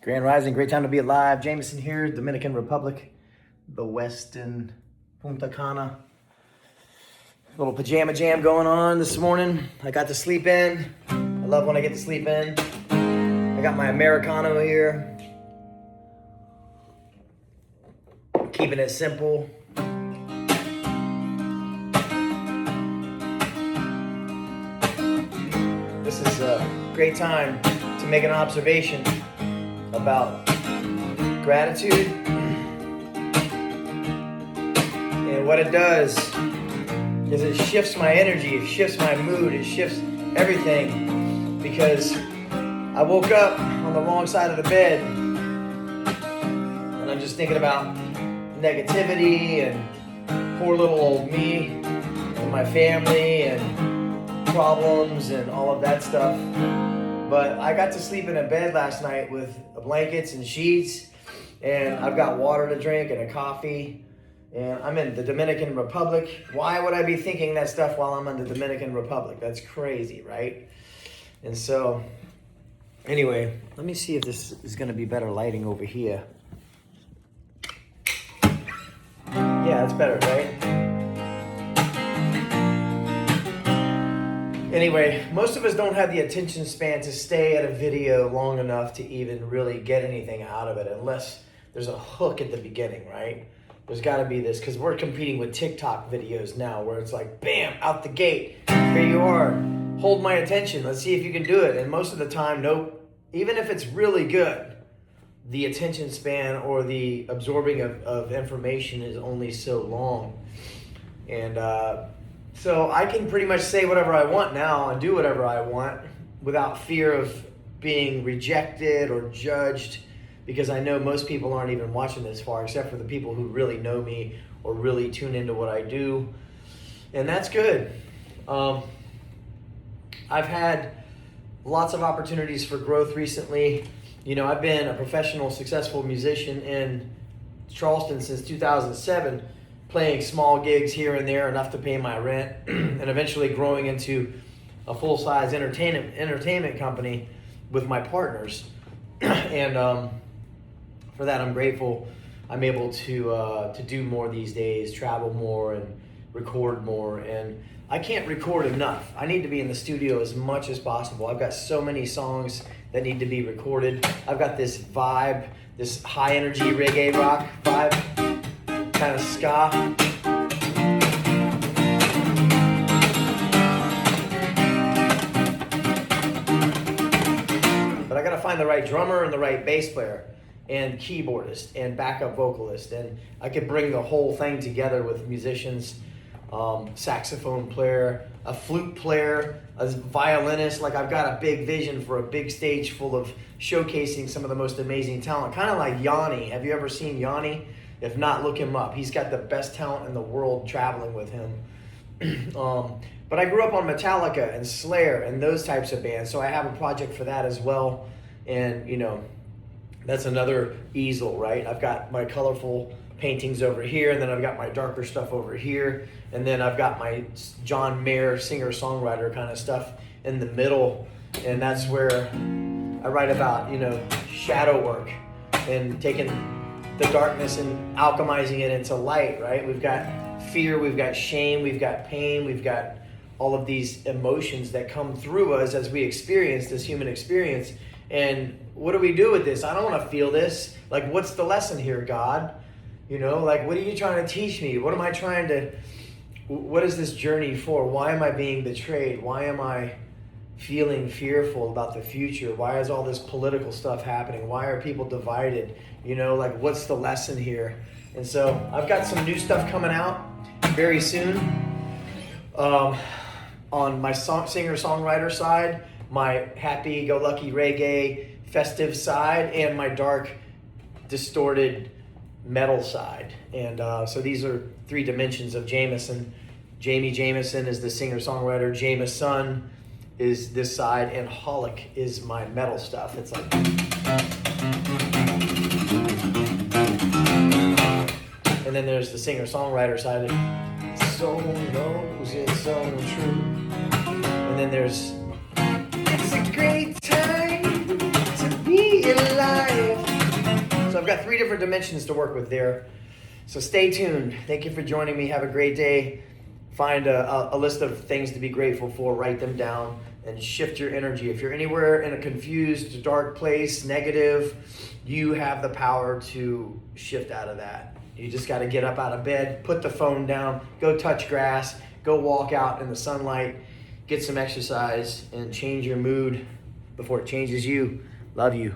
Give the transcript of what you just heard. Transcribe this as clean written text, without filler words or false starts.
Grand Rising, great time to be alive. Jameson here, Dominican Republic, the Westin Punta Cana. Little pajama jam going on this morning. I got to sleep in. I love when I get to sleep in. I got my Americano here. Keeping it simple. This is a great time to make an observation about gratitude and what it does is it shifts my energy, it shifts my mood, it shifts everything, because I woke up on the wrong side of the bed and I'm just thinking about negativity and poor little old me and my family and problems and all of that stuff. But I got to sleep in a bed last night with blankets and sheets, and I've got water to drink and a coffee, and I'm in the Dominican Republic. Why would I be thinking that stuff while I'm in the Dominican Republic? That's crazy, right? And so, anyway, let me see if this is going to be better lighting over here. Yeah, it's better, right? Anyway, most of us don't have the attention span to stay at a video long enough to even really get anything out of it, unless there's a hook at the beginning, right? There's got to be this, because we're competing with TikTok videos now, where it's like, bam, out the gate, here you are, hold my attention, let's see if you can do it. And most of the time, nope. Even if it's really good, the attention span or the absorbing of information is only so long. And so I can pretty much say whatever I want now and do whatever I want without fear of being rejected or judged, because I know most people aren't even watching this far, except for the people who really know me or really tune into what I do. And that's good. I've had lots of opportunities for growth recently. You know, I've been a professional, successful musician in Charleston since 2007, playing small gigs here and there, enough to pay my rent, and eventually growing into a full-size entertainment company with my partners. And for that, I'm grateful. I'm able to do more these days, travel more and record more. And I can't record enough. I need to be in the studio as much as possible. I've got so many songs that need to be recorded. I've got this vibe, this high-energy reggae rock vibe, kind of ska. But I gotta find the right drummer and the right bass player and keyboardist and backup vocalist, and I could bring the whole thing together with musicians, saxophone player, a flute player, a violinist. Like, I've got a big vision for a big stage full of showcasing some of the most amazing talent, kind of like Yanni. Have you ever seen Yanni? If not, look him up. He's got the best talent in the world traveling with him. But I grew up on Metallica and Slayer and those types of bands, so I have a project for that as well. And, you know, that's another easel, right? I've got my colorful paintings over here, and then I've got my darker stuff over here, and then I've got my John Mayer singer-songwriter kind of stuff in the middle, and that's where I write about, you know, shadow work and taking the darkness and alchemizing it into light, right? We've got fear, we've got shame, we've got pain, we've got all of these emotions that come through us as we experience this human experience. And what do we do with this? I don't want to feel this. Like, what's the lesson here, God? You know, like, what are you trying to teach me? What is this journey for? Why am I being betrayed? Why am I feeling fearful about the future? Why is all this political stuff happening? Why are people divided? You know, like, what's the lesson here? And so I've got some new stuff coming out very soon. On my singer-songwriter side, my happy-go-lucky reggae festive side, and my dark, distorted metal side. And so these are three dimensions of Jameson. Jamie Jameson is the singer-songwriter. Jameson is this side, and Holic is my metal stuff. It's like... And then there's the singer-songwriter side. Soul knows its own truth. And then there's, it's a great time to be alive. 3 different dimensions to work with there. So stay tuned. Thank you for joining me. Have a great day. Find a list of things to be grateful for, write them down, and shift your energy. If you're anywhere in a confused, dark place, negative, you have the power to shift out of that. You just got to get up out of bed, put the phone down, go touch grass, go walk out in the sunlight, get some exercise, and change your mood before it changes you. Love you.